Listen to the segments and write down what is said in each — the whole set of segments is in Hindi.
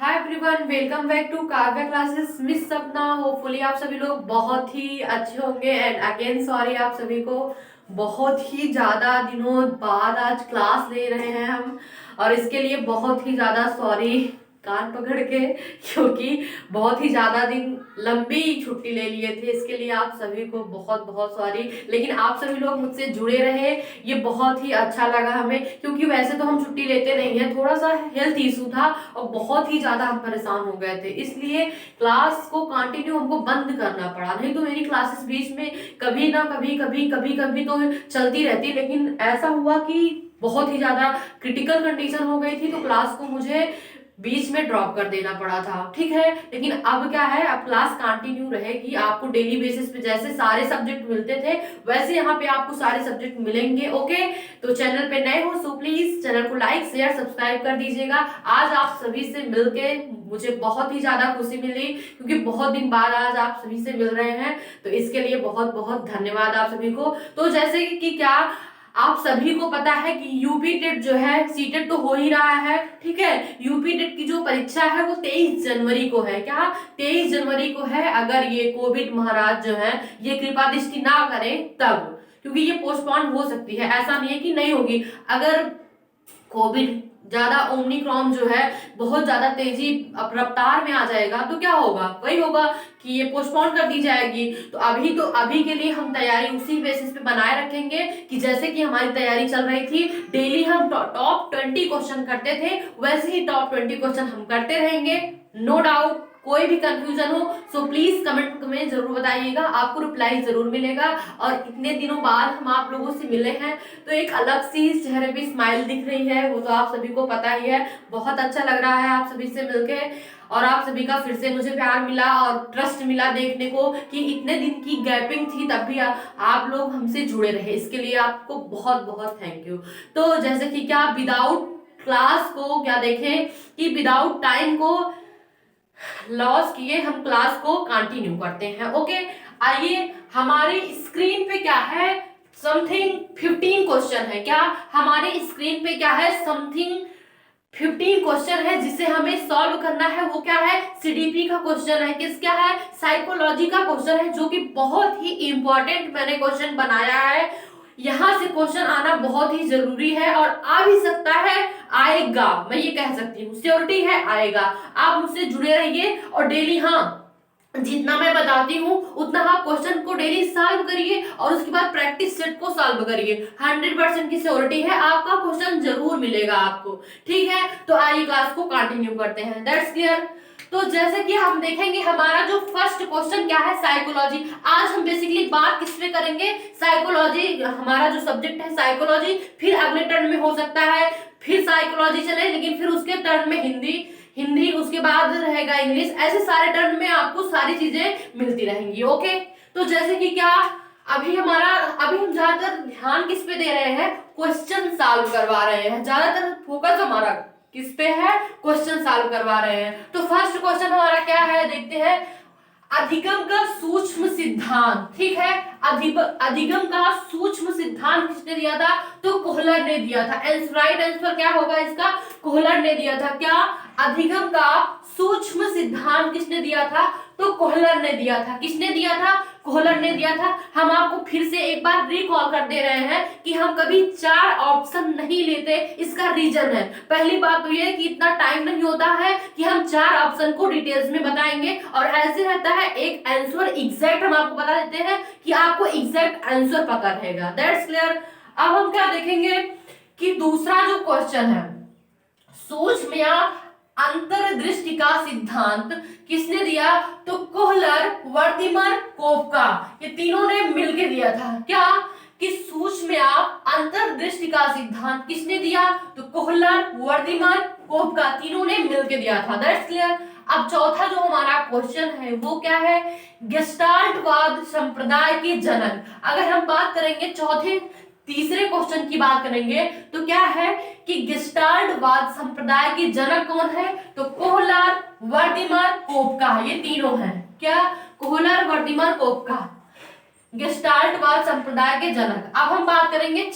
Hi everyone, welcome back to Kavya classes. Miss Sapna, hopefully आप सभी लोग बहुत ही अच्छे होंगे। एंड अगेन सॉरी आप सभी को, बहुत ही ज्यादा दिनों बाद आज क्लास ले रहे हैं हम, और इसके लिए बहुत ही ज्यादा सॉरी कान पकड़ के, क्योंकि बहुत ही ज्यादा दिन लंबी छुट्टी ले लिए थे। इसके लिए आप सभी को बहुत बहुत सॉरी, लेकिन आप सभी लोग मुझसे जुड़े रहे, ये बहुत ही अच्छा लगा हमें, क्योंकि वैसे तो हम छुट्टी लेते नहीं है, थोड़ा सा हेल्थ इशू था और बहुत ही ज्यादा हम परेशान हो गए थे, इसलिए क्लास को कंटिन्यू हमको बंद करना पड़ा। नहीं तो मेरी क्लासेस बीच में कभी ना कभी कभी कभी कभी तो चलती रहती, लेकिन ऐसा हुआ कि बहुत ही ज्यादा क्रिटिकल कंडीशन हो गई थी, तो क्लास को मुझे बीच में ड्रॉप कर देना पड़ा था। ठीक है, लेकिन अब क्या है, अब क्लास कंटिन्यू रहेगी। आपको डेली बेसिस पे जैसे सारे सब्जेक्ट मिलते थे, वैसे यहाँ पे आपको सारे सब्जेक्ट मिलेंगे। ओके, तो चैनल पे नए हो सो प्लीज चैनल को लाइक शेयर सब्सक्राइब कर दीजिएगा। आज आप सभी से मिलके मुझे बहुत ही ज्यादा खुशी मिली, क्योंकि बहुत दिन बाद आज आप सभी से मिल रहे हैं, तो इसके लिए बहुत बहुत धन्यवाद आप सभी को। तो जैसे कि क्या आप सभी को पता है कि यूपी टेट जो है, सीटेट तो हो ही रहा है, ठीक है। यूपी टेट की जो परीक्षा है वो 23 जनवरी को है। क्या 23 जनवरी को है? अगर ये कोविड महाराज जो है ये कृपा दृष्टि ना करें तब, क्योंकि ये पोस्टपोन हो सकती है, ऐसा नहीं है कि नहीं होगी। अगर कोविड ज्यादा ओमिक्रॉन जो है बहुत ज्यादा तेजी रफ्तार में आ जाएगा तो क्या होगा? वही होगा कि ये पोस्टपोन कर दी जाएगी। तो अभी के लिए हम तैयारी उसी बेसिस पे बनाए रखेंगे कि जैसे कि हमारी तैयारी चल रही थी, डेली हम टॉप 20 क्वेश्चन करते थे, वैसे ही टॉप 20 क्वेश्चन हम करते रहेंगे। नो डाउट, कोई भी कंफ्यूजन हो सो प्लीज कमेंट में जरूर बताइएगा, आपको रिप्लाई जरूर मिलेगा। और इतने दिनों बाद हम आप लोगों से मिले हैं, तो एक अलग सी चेहरे पे स्माइल दिख रही है, वो तो आप सभी को पता ही है। बहुत अच्छा लग रहा है आप सभी से मिलके, और आप सभी का फिर से मुझे प्यार मिला और ट्रस्ट मिला देखने को कि इतने दिन की गैपिंग थी तब भी आप लोग हमसे जुड़े रहे, इसके लिए आपको बहुत बहुत थैंक यू। तो जैसे कि क्या विदाउट क्लास को क्या देखें कि विदाउट टाइम को लॉस किए हम क्लास को कंटिन्यू करते हैं। ओके, आइए हमारे स्क्रीन पे क्या है, समथिंग 15 क्वेश्चन है। क्या हमारे स्क्रीन पे क्या है? समथिंग 15 क्वेश्चन है जिसे हमें सॉल्व करना है। वो क्या है? सीडीपी का क्वेश्चन है। किस क्या है? साइकोलॉजी का क्वेश्चन है, जो कि बहुत ही इंपॉर्टेंट मैंने क्वेश्चन बनाया है। यहां से क्वेश्चन आना बहुत ही जरूरी है, और आ भी सकता है, आएगा, मैं ये कह सकती हूँ, श्योरिटी है आएगा। आप मुझसे जुड़े रहिए और डेली, हाँ, जितना मैं बताती हूँ उतना आप क्वेश्चन को डेली सॉल्व करिए, और उसके बाद प्रैक्टिस सेट को सॉल्व करिए। 100% की श्योरिटी है आपका क्वेश्चन जरूर मिलेगा आपको। ठीक है, तो आइए क्लास को कंटिन्यू करते हैं। That's clear. तो जैसे कि हम देखेंगे, हमारा जो फर्स्ट क्वेश्चन क्या है, साइकोलॉजी। आज हम बेसिकली बात किस पे करेंगे? साइकोलॉजी, हमारा जो सब्जेक्ट है साइकोलॉजी। फिर अगले टर्न में हो सकता है फिर साइकोलॉजी चले, लेकिन फिर उसके टर्न में हिंदी उसके बाद रहेगा इंग्लिश, ऐसे सारे टर्न में आपको सारी चीजें मिलती रहेंगी। ओके, तो जैसे कि क्या अभी हम ज्यादातर ध्यान किस पे दे रहे हैं? क्वेश्चन सॉल्व करवा रहे हैं, ज्यादातर फोकस हमारा किस पे है? क्वेश्चन सॉल्व करवा रहे हैं। तो फर्स्ट क्वेश्चन हमारा क्या है, देखते हैं। अधिगम का सूक्ष्म सिद्धांत, ठीक है। अधिगम का सूक्ष्म सिद्धांत किसने दिया था? तो कोहलर ने दिया था। राइट आंसर क्या होगा इसका? कोहलर ने दिया था। क्या अधिगम का सूक्ष्म सिद्धांत किसने दिया था? तो कोहलर ने दिया था। किसने दिया था? कोहलर ने दिया था। हम आपको फिर से एक बार रिकॉल कर दे रहे हैं कि हम कभी 4 ऑप्शन नहीं लेते। इसका रीजन है, पहली बात तो ये कि इतना टाइम नहीं होता है कि हम 4 ऑप्शन को डिटेल्स में बताएंगे, और ऐसे रहता है एक आंसर एग्जैक्ट हम आपको बता देते हैं कि आपको एग्जैक्ट आंसर पता रहेगा। That's clear. अब हम क्या देखेंगे कि दूसरा जो क्वेश्चन है, सूक्ष्म या अंतर्दृष्टि का सिद्धांत किसने दिया? तो कोहलर, वर्दिमर, कोपका, ये तीनों ने मिलकर दिया था। क्या कि सूक्ष्म या अंतर्दृष्टि का सिद्धांत किसने दिया? तो कोहलर, वर्दिमर, कोपका, तीनों ने मिलकर दिया था। That's clear. अब चौथा जो हमारा क्वेश्चन है वो क्या है? गेस्टाल्टवाद संप्रदाय के जनक। अगर हम बात करेंगे तीसरे क्वेश्चन की बात करेंगे तो क्या है कि गेस्टाल्टवाद संप्रदाय के जनक कौन है? तो कोहलर, वर्दिमर, कोपका, ये तीनों हैं। क्या? कोहलर, वर्दिमर, कोपका, गेस्टाल्टवाद संप्रदाय के जनक। अब हम बात करेंगे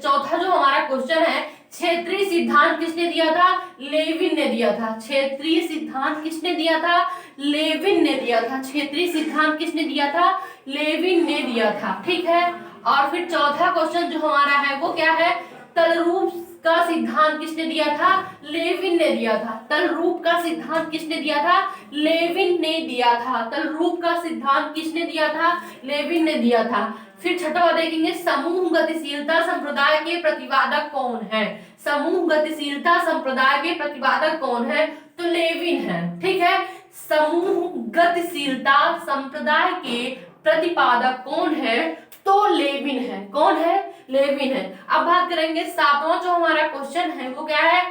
चौथा जो हमारा क्वेश्चन है, क्षेत्रीय सिद्धांत किसने दिया था? लेविन ने दिया था। क्षेत्रीय सिद्धांत किसने दिया था? लेविन ने दिया था। क्षेत्रीय सिद्धांत किसने दिया था? लेविन ने दिया था। ठीक है, और फिर चौथा क्वेश्चन जो हमारा है वो क्या है? तलरूप का सिद्धांत किसने दिया था? लेविन ने दिया था। तलरूप का सिद्धांत किसने दिया था? लेविन ने दिया था। तलरूप का सिद्धांत किसने दिया था? लेविन ने दिया था। फिर छठा देखेंगे, समूह गतिशीलता संप्रदाय के प्रतिपादक कौन है? समूह गतिशीलता संप्रदाय के प्रतिपादक कौन है? तो लेविन है। ठीक है, समूह गतिशीलता संप्रदाय के प्रतिपादक कौन है? तो लेविन है। कौन है? लेविन है। अब बात करेंगे सातवां जो हमारा क्वेश्चन है वो क्या है?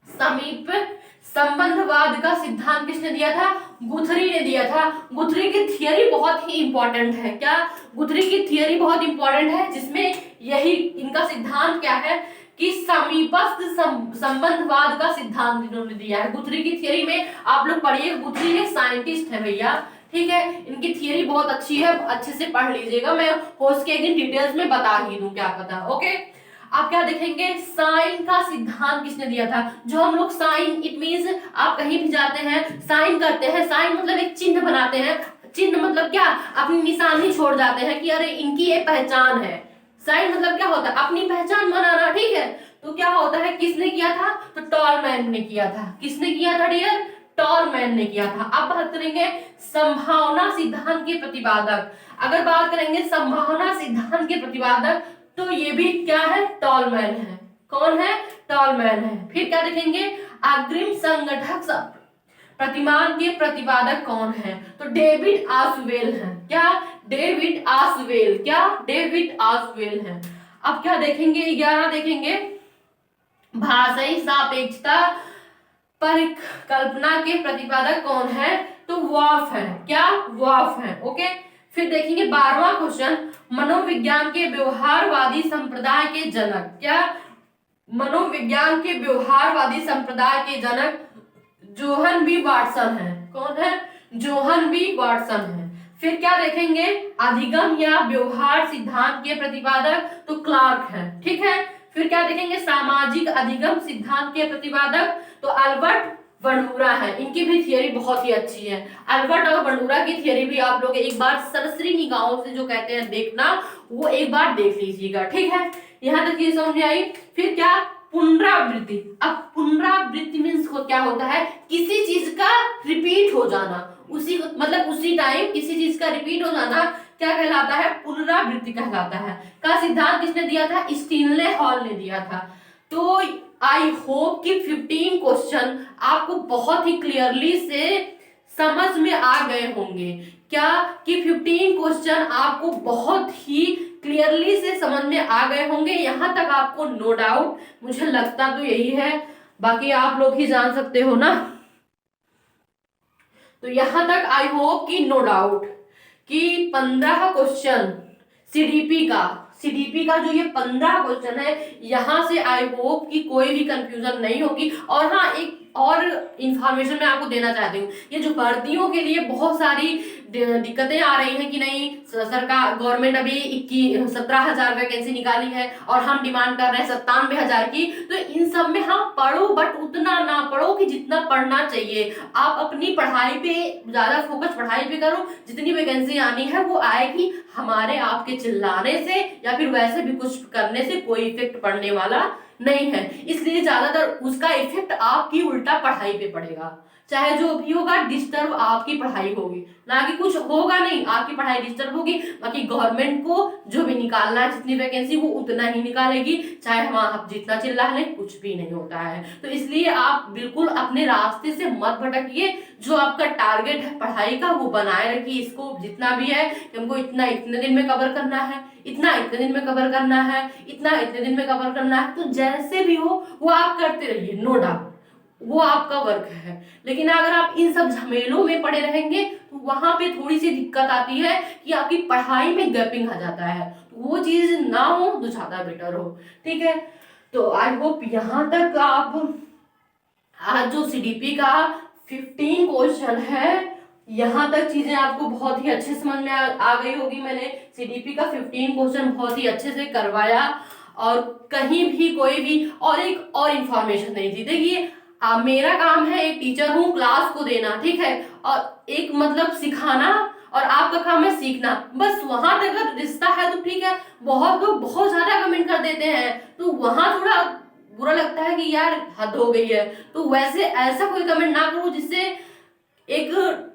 समीप संबंधवाद का सिद्धांत किसने दिया था? गुथरी ने दिया था। गुथरी की थियरी बहुत ही इंपॉर्टेंट है। क्या? गुथरी की थियरी बहुत इंपॉर्टेंट है, जिसमें यही इनका सिद्धांत क्या है कि समीपस्थ संबंधवाद का सिद्धांत इन्होंने दिया है। गुथरी की थियरी में आप लोग पढ़िए, गुथरी एक साइंटिस्ट है भैया। ठीक है, इनकी थियरी बहुत अच्छी है, अच्छे से पढ़ लीजिएगा। मैं हो सके एक दिन डिटेल्स में बता ही दूं, क्या पता। ओके, आप क्या देखेंगे? साइन का सिद्धांत किसने दिया था? जो हम लोग साइन, इट मींस आप कहीं भी जाते हैं साइन करते हैं, साइन मतलब एक चिन्ह बनाते हैं। चिन्ह मतलब क्या? अपनी निशानी छोड़ जाते हैं कि अरे इनकी ये पहचान है। साइन मतलब क्या होता है? अपनी पहचान बनाना। ठीक है, तो क्या होता है, किसने किया था? तो टॉलमैन ने किया था। किसने किया था डियर? टॉलमैन ने किया था। अब बात करेंगे संभावना सिद्धांत के प्रतिपादक। अगर बात करेंगे संभावना सिद्धांत के प्रतिपादक, तो ये भी क्या है? टॉलमैन है। कौन है? टॉलमैन है। फिर क्या देखेंगे? अग्रिम संगठक प्रतिमान के प्रतिपादक कौन है? तो डेविड आसवेल है। क्या? डेविड आसवेल। क्या? डेविड आसवेल है। अब क्या देखेंगे? 11 देखेंगे, भाषाई सापेक्षता परिकल्पना के प्रतिपादक कौन है? तो वॉल्फ है। क्या? वॉल्फ है। ओके, फिर देखेंगे 12वां क्वेश्चन, मनोविज्ञान के व्यवहारवादी संप्रदाय के जनक। क्या? मनोविज्ञान के व्यवहारवादी संप्रदाय के जनक जोहन बी वाटसन है। कौन है? जोहन बी वाटसन है। फिर क्या देखेंगे? अधिगम या व्यवहार सिद्धांत के प्रतिपादक, तो क्लार्क है। ठीक है, फिर क्या देखेंगे? सामाजिक अधिगम सिद्धांत के प्रतिपादक, तो अल्बर्ट बंडूरा है। इनकी भी थियरी बहुत ही अच्छी है। अल्बर्ट और बंडूरा की थियरी भी आप लोग एक बार सरसरी निगाहों से जो कहते हैं देखना, वो एक बार देख लीजिएगा। ठीक है, यहां तक ये समझ आई। फिर क्या? पुनरावृत्ति। अब पुनरावृत्ति मीन्स क्या होता है? किसी चीज का रिपीट हो जाना, उसी मतलब उसी टाइम किसी चीज का रिपीट हो जाना क्या कहलाता है? पुनरावृत्ति कहलाता है। का सिद्धांत किसने दिया था? स्टीनले हॉल ने दिया था। तो आई होप कि 15 क्वेश्चन आपको बहुत ही क्लियरली से समझ में आ गए होंगे। क्या? कि 15 क्वेश्चन आपको बहुत ही क्लियरली से समझ में आ गए होंगे। यहां तक आपको नो डाउट, मुझे लगता तो यही है, बाकी आप लोग ही जान सकते हो ना। तो यहां तक आई होप कि नो डाउट कि 15 क्वेश्चन सीडीपी का जो ये 15 क्वेश्चन है, यहां से आई होप कि कोई भी कंफ्यूजन नहीं होगी। और हाँ, एक और इंफॉर्मेशन मैं आपको देना चाहती हूँ, ये जो भर्तियों के लिए बहुत सारी दिक्कतें आ रही हैं कि नहीं सरकार गवर्नमेंट अभी 17,000 वैकेंसी निकाली है और हम डिमांड कर रहे हैं 97,000 की। तो इन सब में हाँ पढ़ो, बट उतना ना पढ़ो कि जितना पढ़ना चाहिए। आप अपनी पढ़ाई पे ज्यादा फोकस पढ़ाई पे करो, जितनी वैकेंसी आनी है वो आएगी। हमारे आपके चिल्लाने से या फिर वैसे भी कुछ करने से कोई इफेक्ट पड़ने वाला नहीं है, इसलिए ज्यादातर उसका इफेक्ट आपकी उल्टा पढ़ाई पे पड़ेगा। चाहे जो भी होगा, डिस्टर्ब आपकी पढ़ाई होगी, ना कि कुछ होगा नहीं, आपकी पढ़ाई डिस्टर्ब होगी। बाकी गवर्नमेंट को जो भी निकालना है जितनी वैकेंसी, वो उतना ही निकालेगी, चाहे हम आप जितना चिल्ला लें, कुछ भी नहीं होता है। तो इसलिए आप बिल्कुल अपने रास्ते से मत भटकिए। जो आपका टारगेट है पढ़ाई का, वो बनाए रखिए। इसको जितना भी है कि हमको इतना इतने दिन में कवर करना है, इतना इतने दिन में कवर करना है, इतना इतने दिन में कवर करना है। तो जैसे भी हो वो आप करते रहिए, नो डाउट वो आपका वर्क है। लेकिन अगर आप इन सब झमेलों में पड़े रहेंगे तो वहां पे थोड़ी सी दिक्कत आती है कि आपकी पढ़ाई में गैपिंग आ जाता है। तो वो चीज ना हो तो ज्यादा बेटर हो। ठीक है, तो आई होप यहां तक आप आज जो सीडीपी का 15 क्वेश्चन है, यहां तक चीजें आपको बहुत ही अच्छे समझ में आ गई होगी। मैंने सीडीपी का 15 क्वेश्चन बहुत ही अच्छे से करवाया और कहीं भी कोई भी और एक और इंफॉर्मेशन नहीं थी। देखिए मेरा काम है, एक टीचर हूँ, क्लास को देना, ठीक है, और एक मतलब सिखाना, और आपका काम है सीखना, बस वहां तक अगर रिश्ता है तो ठीक है। बहुत लोग बहुत ज्यादा कमेंट कर देते हैं तो वहां थोड़ा बुरा लगता है कि यार हद हो गई है। तो वैसे ऐसा कोई कमेंट ना करो जिससे एक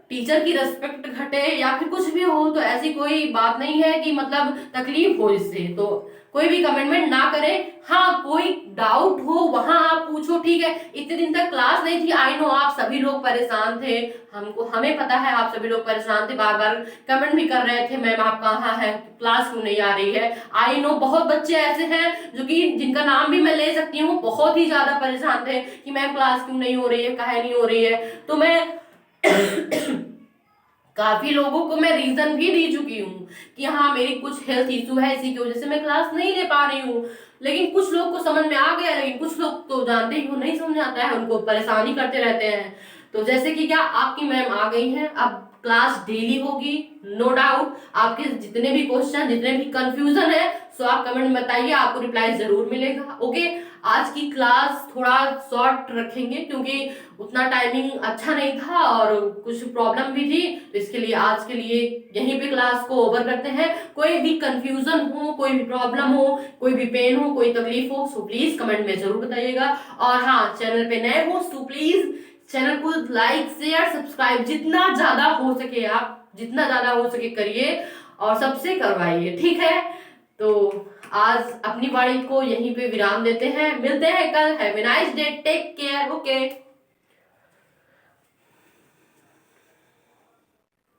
टीचर की रेस्पेक्ट घटे या फिर कुछ भी हो। तो ऐसी कोई बात नहीं है कि मतलब तकलीफ हो इससे, तो कोई भी कमेंटमेंट ना करें। हाँ कोई डाउट हो वहां आप पूछो, ठीक है। इतने दिन तक क्लास नहीं थी, आई नो आप सभी लोग परेशान थे, हमको हमें पता है आप सभी लोग परेशान थे, बार बार कमेंट भी कर रहे थे मैम आप कहाँ हैं, क्लास क्यों नहीं आ रही है। आई नो बहुत बच्चे ऐसे हैं जो कि जिनका नाम भी मैं ले सकती हूँ, बहुत ही ज्यादा परेशान थे कि मैम क्लास क्यों नहीं हो रही है, काहे नहीं हो रही है। तो मैं काफी लोगों को मैं रीजन भी दे चुकी हूँ कि हाँ मेरी कुछ हेल्थ इशू है, इसी की वजह से मैं क्लास नहीं ले पा रही हूँ। लेकिन कुछ लोग को समझ में आ गया, लेकिन कुछ लोग तो जानते ही हो नहीं समझ आता है, उनको परेशानी करते रहते हैं। तो जैसे कि क्या आपकी मैम आ गई हैं, अब क्लास डेली होगी, नो डाउट। आपके जितने भी क्वेश्चन, जितने भी कंफ्यूजन है, सो आप कमेंट में बताइए, आपको रिप्लाई जरूर मिलेगा। ओके, आज की क्लास थोड़ा शॉर्ट रखेंगे क्योंकि उतना टाइमिंग अच्छा नहीं था और कुछ प्रॉब्लम भी थी, तो इसके लिए आज के लिए यहीं पे क्लास को ओवर करते हैं। कोई भी कंफ्यूजन हो, कोई भी प्रॉब्लम हो, कोई भी पेन हो, कोई तकलीफ हो, सो प्लीज कमेंट में जरूर बताइएगा। और हाँ, चैनल पे नए हो तो प्लीज चैनल को लाइक शेयर सब्सक्राइब जितना ज्यादा हो सके, आप जितना ज्यादा हो सके करिए और सबसे करवाइए, ठीक है। तो आज अपनी वाणी को यहीं पे विराम देते हैं, मिलते हैं कल। Have a nice day, take care, okay.